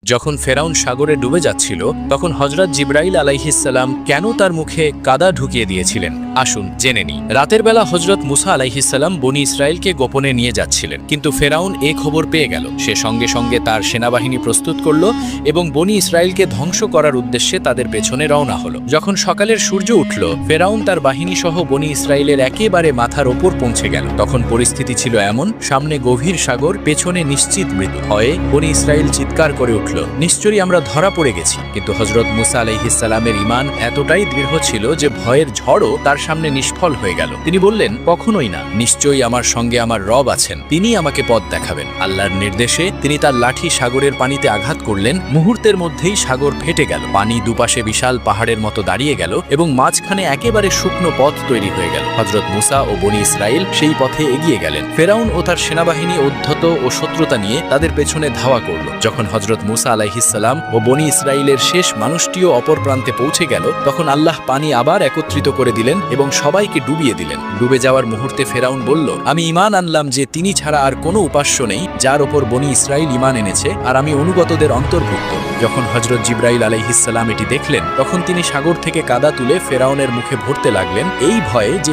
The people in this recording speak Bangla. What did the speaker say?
যখন ফেরাউন সাগরে ডুবে যাচ্ছিল তখন হযরত জিবরাইল আলাইহিসসালাম কেন তার মুখে কাদা ঢুকিয়ে দিয়েছিলেন আসুন জেনে নিই। রাতের বেলা হযরত মুসা আলাইহিসসালাম বনি ইসরাইলকে গোপনে নিয়ে যাচ্ছিলেন, কিন্তু ফেরাউন এ খবর পেয়ে গেল। সে সঙ্গে সঙ্গে তার সেনাবাহিনী প্রস্তুত করল এবং বনি ইসরাইলকে ধ্বংস করার উদ্দেশ্যে তাদের পেছনে রওনা হলো। যখন সকালের সূর্য উঠল, ফেরাউন তার বাহিনী সহ বনি ইসরাইলের একেবারে মাথার ওপর পৌঁছে গেল। তখন পরিস্থিতি ছিল এমন, সামনে গভীর সাগর, পেছনে নিশ্চিত মৃত্যু। ভয়ে বনি ইসরাইল চিৎকার করে উঠল, নিশ্চয়ই আমরা ধরা পড়ে গেছি। কিন্তু হযরত মুসা আলাইহিসসালামের ঈমান এতটাই দৃঢ় ছিল যে ভয়ের ঝড়ও তার সামনে নিষ্ফল হয়ে গেল। তিনি বললেন, কখনোই না, নিশ্চয়ই আমার সঙ্গে আমার রব আছেন, তিনি আমাকে পথ দেখাবেন। আল্লাহর নির্দেশে তিনি তার লাঠি সাগরের পানিতে আঘাত করলেন। মুহূর্তের মধ্যেই সাগর ফেটে গেল, পানি দুপাশে বিশাল পাহাড়ের মতো দাঁড়িয়ে গেল এবং মাঝখানে একেবারে শুকনো পথ তৈরি হয়ে গেল। হযরত মুসা ও বনি ইসরাইল সেই পথে এগিয়ে গেলেন। ফেরাউন ও তার সেনাবাহিনী উদ্ধত ও শত্রুতা নিয়ে তাদের পেছনে ধাওয়া করল। যখন হযরত মুসা আলাইহিসসালাম ও বনি ইসরাইলের শেষ মানুষটিও অপর প্রান্তে পৌঁছে গেল, তখন আল্লাহ পানি আবার একত্রিত করে দিলেন এবং সবাইকে ডুবিয়ে দিলেন। ডুবে যাওয়ার মুহূর্তে ফেরাউন বলল, আমি ঈমান আনলাম যে তিনি ছাড়া আর কোনো উপাস্য নেই যার ওপর বনি ইসরাইল ঈমান এনেছে, আর আমি অনুগতদের অন্তর্ভুক্ত। যখন হযরত জিবরাইল আলাইহিসসালাম এটি দেখলেন, তখন তিনি সাগর থেকে কাদা তুলে ফেরাউনের মুখে ভরতে লাগলেন, এই ভয়ে যে